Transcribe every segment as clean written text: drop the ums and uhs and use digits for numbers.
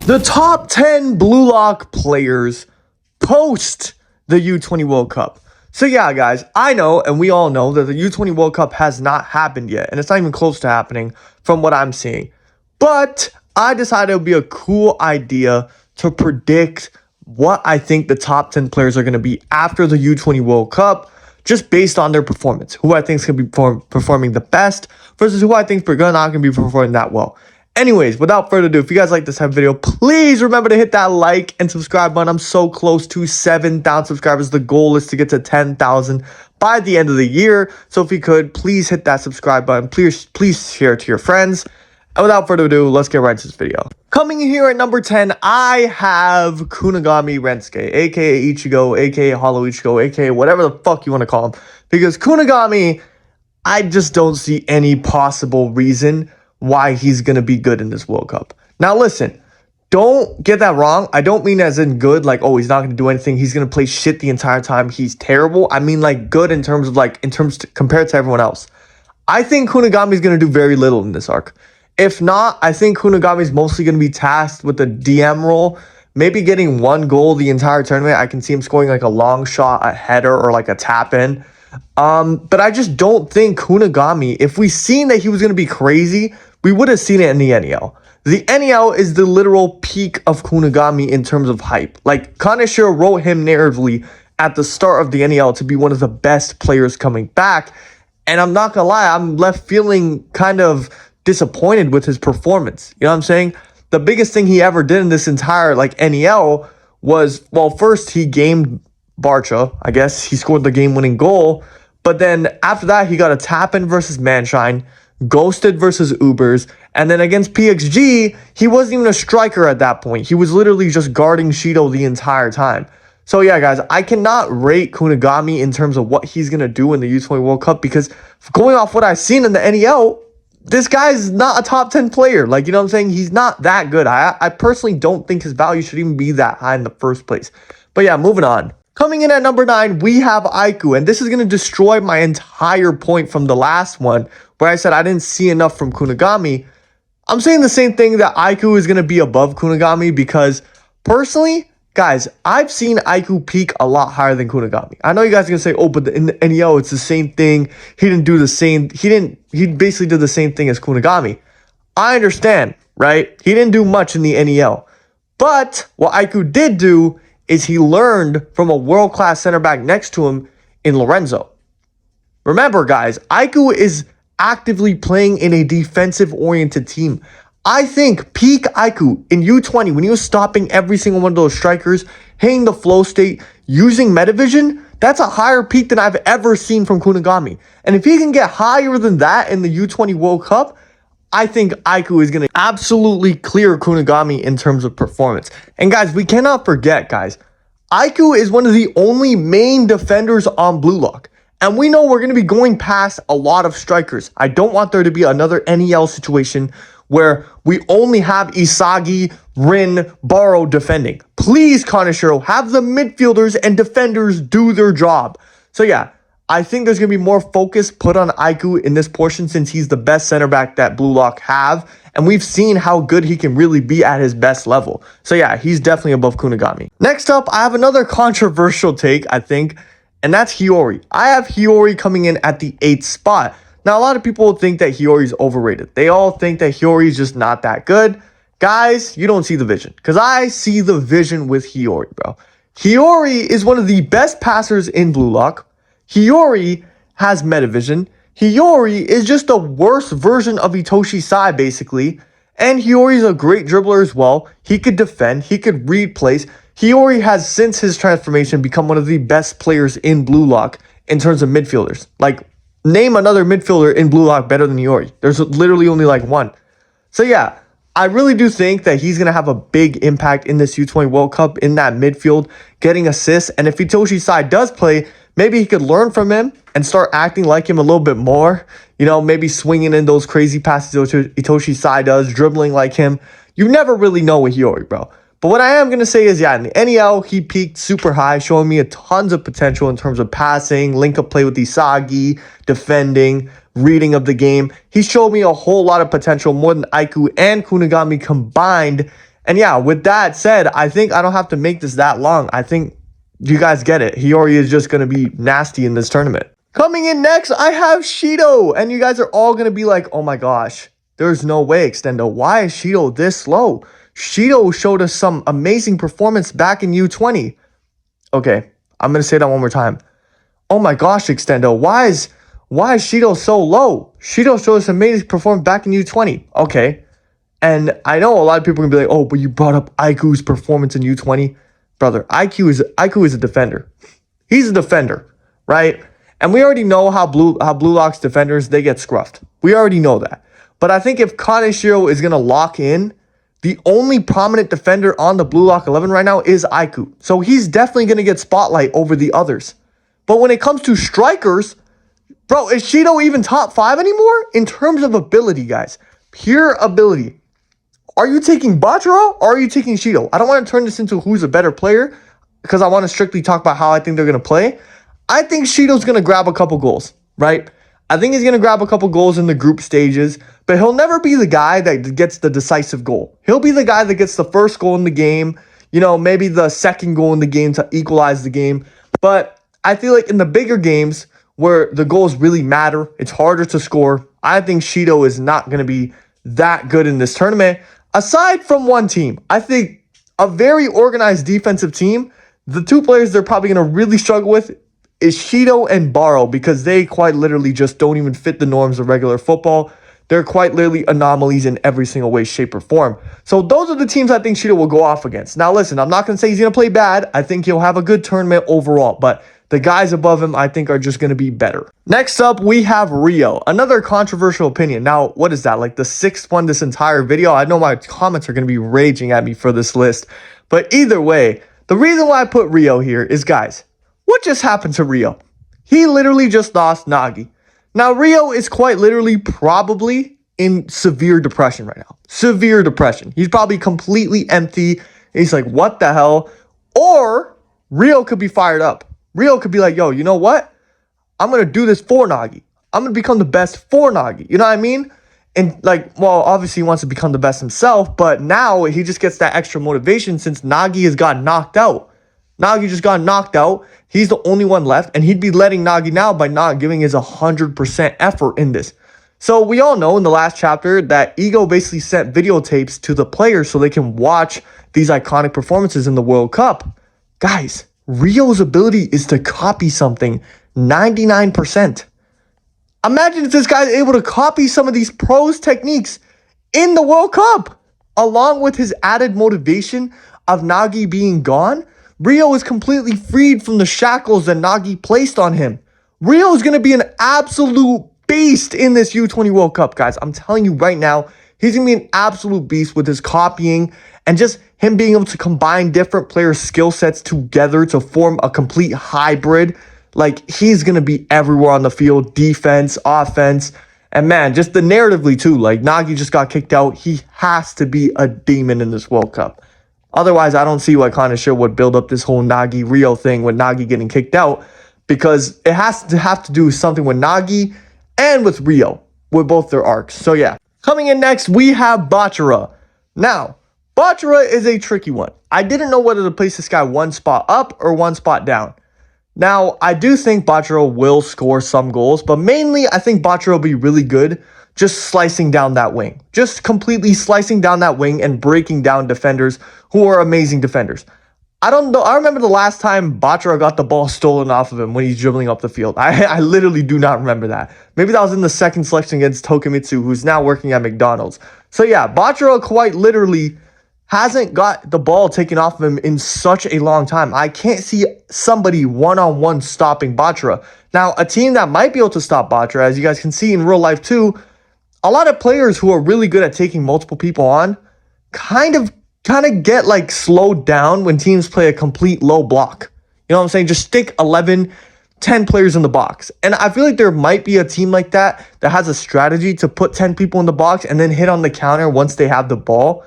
The top 10 blue lock players post the U20 World Cup. So yeah, guys, I know, and we all know that the U20 World Cup has not happened yet, and it's not even close to happening from what I'm seeing. But I decided it would be a cool idea to predict what I think the top 10 players are going to be after the U20 World Cup, just based on their performance. Who I think is going to be performing the best versus who I think is not going to be performing that well. Anyways, without further ado, if you guys like this type of video, please remember to hit that like and subscribe button. I'm so close to 7,000 subscribers. The goal is to get to 10,000 by the end of the year. So if you could, please hit that subscribe button. Please share it to your friends. And without further ado, let's get right into this video. Coming in here at number 10, I have Kunigami Rensuke, aka Ichigo, aka Hollow Ichigo, aka whatever the fuck you want to call him. Because Kunigami, I just don't see any possible reason why he's going to be good in this World Cup. Now listen, don't get that wrong. I don't mean as in good, like, oh, he's not going to do anything. He's going to play shit the entire time. He's terrible. I mean like good in terms of compared to everyone else. I think Kunigami is going to do very little in this arc. If not, I think Kunigami is mostly going to be tasked with the DM role, maybe getting one goal the entire tournament. I can see him scoring like a long shot, a header, or like a tap in. But I just don't think Kunigami, if we seen that he was going to be crazy, we would have seen it in the NEL. The NEL is the literal peak of Kunigami in terms of hype. Like, Kaneshiro wrote him narratively at the start of the NEL to be one of the best players coming back. And I'm not going to lie, I'm left feeling kind of disappointed with his performance. You know what I'm saying? The biggest thing he ever did in this entire, NEL was, well, first he gamed Bachira. I guess he scored the game-winning goal. But then after that, he got a tap-in versus Manshine, ghosted versus Ubers, and then against PXG, he wasn't even a striker at that point. He was literally just guarding Shido the entire time. So yeah, guys, I cannot rate Kunigami in terms of what he's going to do in the U20 World Cup because going off what I've seen in the NEL, this guy's not a top 10 player. Like, you know what I'm saying? He's not that good. I personally don't think his value should even be that high in the first place. But yeah, moving on. Coming in at number 9, we have Aiku, and this is going to destroy my entire point from the last one where I said I didn't see enough from Kunigami. I'm saying the same thing, that Aiku is going to be above Kunigami because personally, guys, I've seen Aiku peak a lot higher than Kunigami. I know you guys are going to say, oh, but in the NEL, it's the same thing. He basically did the same thing as Kunigami. I understand, right? He didn't do much in the NEL. But what Aiku did do is he learned from a world-class center back next to him in Lorenzo. Remember, guys, Aiku is actively playing in a defensive-oriented team. I think peak Aiku in U20, when he was stopping every single one of those strikers, hitting the flow state, using Metavision, that's a higher peak than I've ever seen from Kunigami. And if he can get higher than that in the U20 World Cup, I think Aiku is going to absolutely clear Kunigami in terms of performance. And guys, we cannot forget, guys, Aiku is one of the only main defenders on Blue Lock. And we know we're going to be going past a lot of strikers. I don't want there to be another NEL situation where we only have Isagi, Rin, Barou defending. Please, Kaneshiro, have the midfielders and defenders do their job. So yeah, I think there's going to be more focus put on Aiku in this portion since he's the best center back that Blue Lock have. And we've seen how good he can really be at his best level. So yeah, he's definitely above Kunigami. Next up, I have another controversial take, I think, and that's Hiyori. I have Hiyori coming in at the 8th spot. Now, a lot of people think that Hiyori is overrated. They all think that Hiyori is just not that good. Guys, you don't see the vision. Because I see the vision with Hiyori, bro. Hiyori is one of the best passers in Blue Lock. Hiyori has Metavision. Hiyori is just a worse version of Itoshi Sai, basically. And Hiyori is a great dribbler as well. He could defend. He could read plays. Hiyori has, since his transformation, become one of the best players in Blue Lock in terms of midfielders. Like, name another midfielder in Blue Lock better than Hiyori. There's literally only like one. So yeah, I really do think that he's going to have a big impact in this U20 World Cup in that midfield, getting assists. And if Itoshi Sai does play, maybe he could learn from him and start acting like him a little bit more. You know, maybe swinging in those crazy passes Itoshi Sai does, dribbling like him. You never really know with Hiyori, bro. But what I am going to say is, yeah, in the NEL, he peaked super high, showing me tons of potential in terms of passing, link-up play with Isagi, defending, reading of the game. He showed me a whole lot of potential, more than Aiku and Kunigami combined. And yeah, with that said, I think I don't have to make this that long. I think you guys get it. Hiyori is just going to be nasty in this tournament. Coming in next, I have Shido. And you guys are all going to be like, oh my gosh, there's no way, Extendo. Why is Shido this slow? Shido showed us some amazing performance back in U20. Okay, I'm going to say that one more time. Oh my gosh, Extendo. Why is Shido so low? Shido showed us amazing performance back in U20. Okay. And I know a lot of people are going to be like, oh, but you brought up Aiku's performance in U20. Brother, Aiku is a defender. He's a defender, right? And we already know how Blue Lock's defenders, they get scruffed. We already know that. But I think if Kaneshiro is going to lock in, the only prominent defender on the Blue Lock 11 right now is Aiku. So he's definitely going to get spotlight over the others. But when it comes to strikers, bro, is Shido even top 5 anymore? In terms of ability, guys. Pure ability. Are you taking Bachira or are you taking Shido? I don't want to turn this into who's a better player because I want to strictly talk about how I think they're going to play. I think Shido's going to grab a couple goals, right? I think he's going to grab a couple goals in the group stages, but he'll never be the guy that gets the decisive goal. He'll be the guy that gets the first goal in the game, you know, maybe the second goal in the game to equalize the game. But I feel like in the bigger games where the goals really matter, it's harder to score. I think Shido is not going to be that good in this tournament. Aside from one team, I think a very organized defensive team, the two players they're probably going to really struggle with is Shido and Barou because they quite literally just don't even fit the norms of regular football. They're quite literally anomalies in every single way, shape, or form. So those are the teams I think Shido will go off against. Now listen, I'm not going to say he's going to play bad. I think he'll have a good tournament overall, but the guys above him, I think, are just going to be better. Next up, we have Rio. Another controversial opinion. Now, what is that? Like the 6th one this entire video? I know my comments are going to be raging at me for this list. But either way, the reason why I put Rio here is, guys, what just happened to Rio? He literally just lost Nagi. Now, Rio is quite literally probably in severe depression right now. Severe depression. He's probably completely empty. He's like, what the hell? Or Rio could be fired up. Rio could be like, yo, you know what? I'm going to do this for Nagi. I'm going to become the best for Nagi. You know what I mean? And like, well, obviously he wants to become the best himself, but now he just gets that extra motivation since Nagi has got knocked out. Nagi just got knocked out. He's the only one left, and he'd be letting Nagi now by not giving his 100% effort in this. So we all know in the last chapter that Ego basically sent videotapes to the players so they can watch these iconic performances in the World Cup. Guys, Rio's ability is to copy something 99%. Imagine if this guy is able to copy some of these pros' techniques in the World Cup. Along with his added motivation of Nagi being gone, Rio is completely freed from the shackles that Nagi placed on him. Rio is going to be an absolute beast in this U20 World Cup, guys. I'm telling you right now, he's going to be an absolute beast with his copying and just him being able to combine different players' skill sets together to form a complete hybrid. Like, he's going to be everywhere on the field, defense, offense, and man, just the narratively too. Like, Nagi just got kicked out. He has to be a demon in this World Cup. Otherwise, I don't see why Kaneshiro would build up this whole Nagi-Rio thing with Nagi getting kicked out, because it has to have to do something with Nagi and with Rio, with both their arcs. So yeah, coming in next, we have Bachira. Now, Bachira is a tricky one. I didn't know whether to place this guy one spot up or one spot down. Now, I do think Bachira will score some goals, but mainly I think Bachira will be really good just slicing down that wing. Just completely slicing down that wing and breaking down defenders who are amazing defenders. I don't know. I remember the last time Bachira got the ball stolen off of him when he's dribbling up the field. I literally do not remember that. Maybe that was in the second selection against Tokimitsu, who's now working at McDonald's. So yeah, Bachira quite literally hasn't got the ball taken off of him in such a long time. I can't see somebody one-on-one stopping Bachira. Now, a team that might be able to stop Bachira, as you guys can see in real life too, a lot of players who are really good at taking multiple people on kind of get like slowed down when teams play a complete low block. You know what I'm saying? Just stick 11, 10 players in the box. And I feel like there might be a team like that has a strategy to put 10 people in the box and then hit on the counter once they have the ball.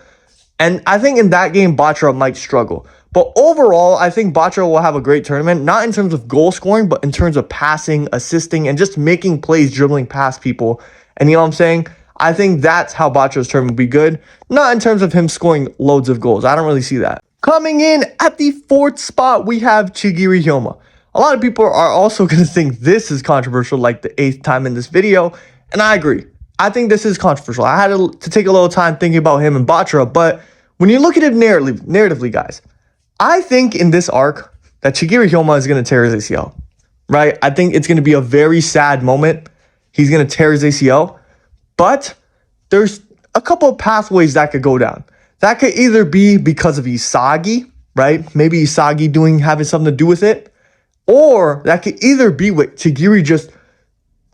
And I think in that game, Bachira might struggle. But overall, I think Bachira will have a great tournament, not in terms of goal scoring, but in terms of passing, assisting, and just making plays dribbling past people. And you know what I'm saying? I think that's how Bachira's tournament will be good. Not in terms of him scoring loads of goals. I don't really see that. Coming in at the 4th spot, we have Chigiri Hyoma. A lot of people are also going to think this is controversial, like the 8th time in this video. And I agree. I think this is controversial. I had to take a little time thinking about him and Bachira. But when you look at it narratively, guys, I think in this arc that Chigiri Hyoma is going to tear his ACL. Right? I think it's going to be a very sad moment. He's going to tear his ACL. But there's a couple of pathways that could go down. That could either be because of Isagi, right? Maybe Isagi having something to do with it. Or that could either be with Chigiri just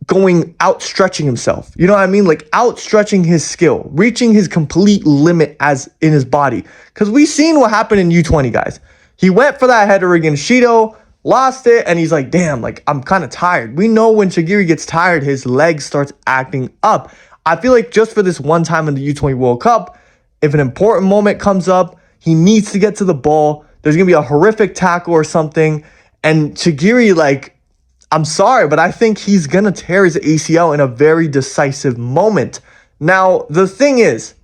outstretching himself. You know what I mean? Like outstretching his skill, reaching his complete limit as in his body. Because we've seen what happened in U20, guys. He went for that header against Shido, lost it, and he's like, damn, like I'm kind of tired. We know when Chigiri gets tired, his leg starts acting up. I feel like just for this one time in the U20 World Cup, if an important moment comes up, he needs to get to the ball. There's going to be a horrific tackle or something. And Chigiri, like, I'm sorry, but I think he's going to tear his ACL in a very decisive moment. Now, the thing is,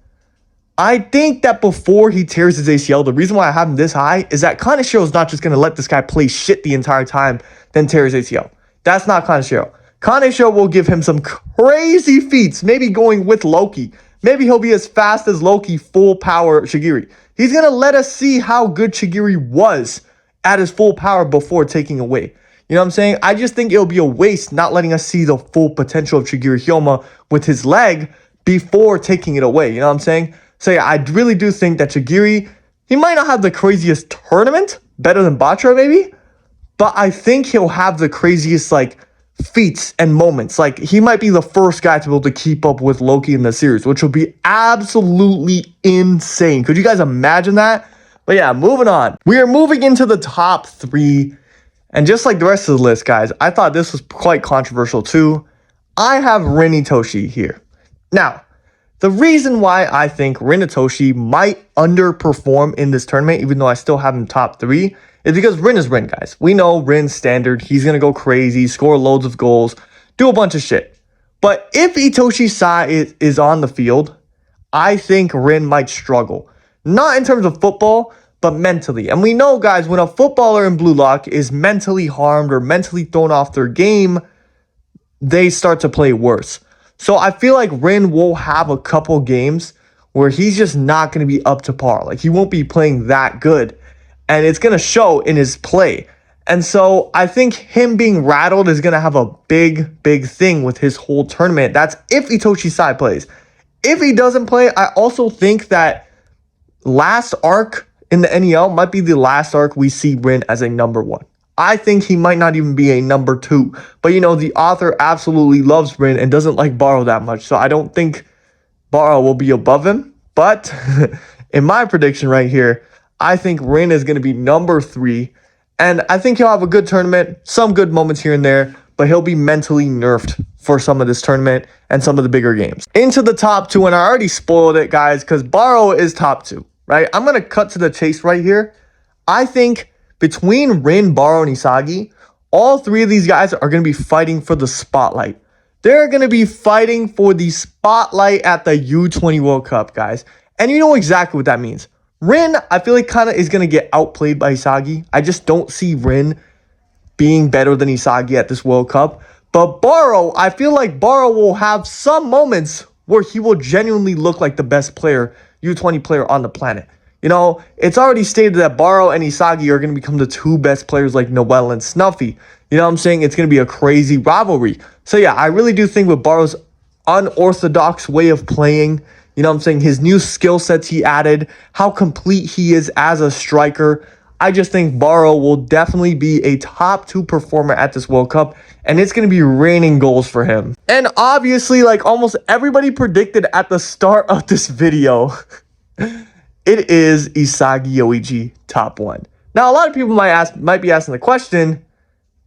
I think that before he tears his ACL, the reason why I have him this high is that Kaneshiro is not just going to let this guy play shit the entire time, then tear his ACL. That's not Kaneshiro. Kaneshiro will give him some crazy feats, maybe going with Loki. Maybe he'll be as fast as Loki, full power Chigiri. He's going to let us see how good Chigiri was at his full power before taking away. You know what I'm saying? I just think it'll be a waste not letting us see the full potential of Chigiri Hyoma with his leg before taking it away. You know what I'm saying? So yeah, I really do think that Chigiri, he might not have the craziest tournament, better than Bachira maybe, but I think he'll have the craziest like feats and moments. Like he might be the first guy to be able to keep up with Loki in the series, which will be absolutely insane. Could you guys imagine that? But yeah, moving on. We are moving into the top 3. And just like the rest of the list, guys, I thought this was quite controversial too. I have Rin Itoshi here. Now, the reason why I think Rin Itoshi might underperform in this tournament, even though I still have him top 3, is because Rin is Rin, guys. We know Rin's standard. He's going to go crazy, score loads of goals, do a bunch of shit. But if Itoshi Sai is on the field, I think Rin might struggle. Not in terms of football, but mentally. And we know, guys, when a footballer in blue lock is mentally harmed or mentally thrown off their game, they start to play worse. So I feel like Rin will have a couple games where he's just not going to be up to par. Like he won't be playing that good. And it's going to show in his play. And so I think him being rattled is going to have a big thing with his whole tournament. That's if Itoshi Sai plays. If he doesn't play, I also think that last arc in the NEL might be the last arc we see Rin as a number 1. I think he might not even be a number 2. But, you know, the author absolutely loves Rin and doesn't like Barou that much. So I don't think Barou will be above him. But in my prediction right here, I think Rin is going to be number 3. And I think he'll have a good tournament, some good moments here and there. But he'll be mentally nerfed for some of this tournament and some of the bigger games. Into the top 2, and I already spoiled it, guys, because Barou is top 2, right? I'm going to cut to the chase right here. I think between Rin, Barou, and Isagi, all 3 of these guys are going to be fighting for the spotlight. They're going to be fighting for the spotlight at the U20 World Cup, guys. And you know exactly what that means. Rin, I feel like kind of is going to get outplayed by Isagi. I just don't see Rin being better than Isagi at this World Cup. But Barou, I feel like Barou will have some moments where he will genuinely look like the best player, U20 player on the planet. You know, it's already stated that Barou and Isagi are going to become the 2 best players like Noel and Snuffy. You know what I'm saying? It's going to be a crazy rivalry. So yeah, I really do think with Barou's unorthodox way of playing, you know what I'm saying, his new skill sets he added, how complete he is as a striker, I just think Barou will definitely be a top 2 performer at this World Cup, and it's going to be raining goals for him. And obviously, like almost everybody predicted at the start of this video, it is Isagi Yoichi top 1. Now, a lot of people might be asking the question,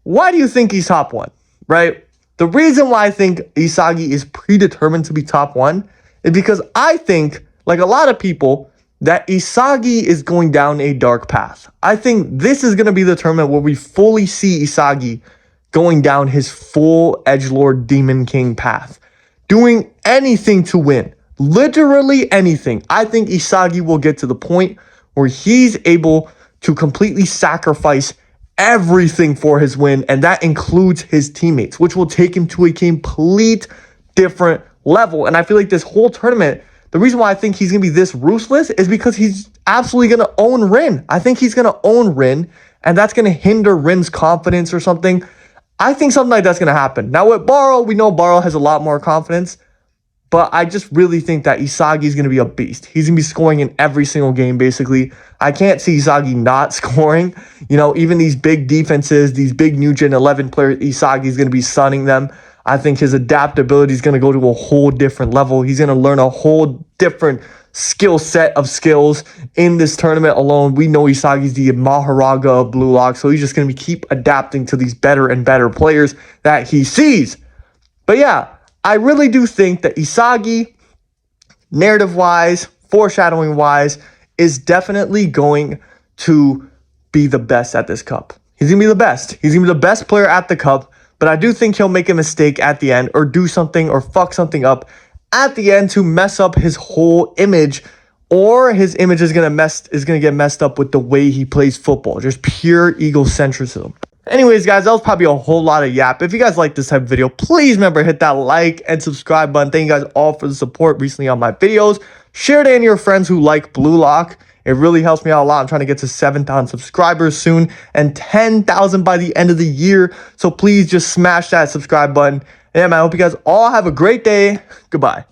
why do you think he's top 1, right? The reason why I think Isagi is predetermined to be top 1 is because I think, like a lot of people, that Isagi is going down a dark path. I think this is going to be the tournament where we fully see Isagi going down his full edgelord Demon King path. doing anything to win. Literally anything. I think Isagi will get to the point where he's able to completely sacrifice everything for his win, and that includes his teammates, which will take him to a complete different level. And I feel like this whole tournament, the reason why I think he's going to be this ruthless is because he's absolutely going to own Rin. I think he's going to own Rin, and that's going to hinder Rin's confidence or something. I think something like that's going to happen. Now with Barou, we know Barou has a lot more confidence, but I just really think that Isagi is going to be a beast. He's going to be scoring in every single game, basically. I can't see Isagi not scoring. You know, even these big defenses, these big new Gen 11 players, Isagi is going to be sunning them. I think his adaptability is going to go to a whole different level. He's going to learn a whole different skill set of skills in this tournament alone. We know Isagi's the Maharaja of bluelock, so he's just going to keep adapting to these better and better players that he sees. But yeah, I really do think that Isagi, narrative-wise, foreshadowing-wise, is definitely going to be the best at this cup. He's going to be the best. He's going to be the best player at the cup, but I do think he'll make a mistake at the end or do something or fuck something up at the end to mess up his whole image, or his image is going to get messed up with the way he plays football. Just pure egocentrism. Anyways, guys, that was probably a whole lot of yap. If you guys like this type of video, please remember hit that like and subscribe button. Thank you guys all for the support recently on my videos. Share it to your friends who like bluelock. It really helps me out a lot. I'm trying to get to 7,000 subscribers soon and 10,000 by the end of the year. So please just smash that subscribe button. And yeah, man, I hope you guys all have a great day. Goodbye.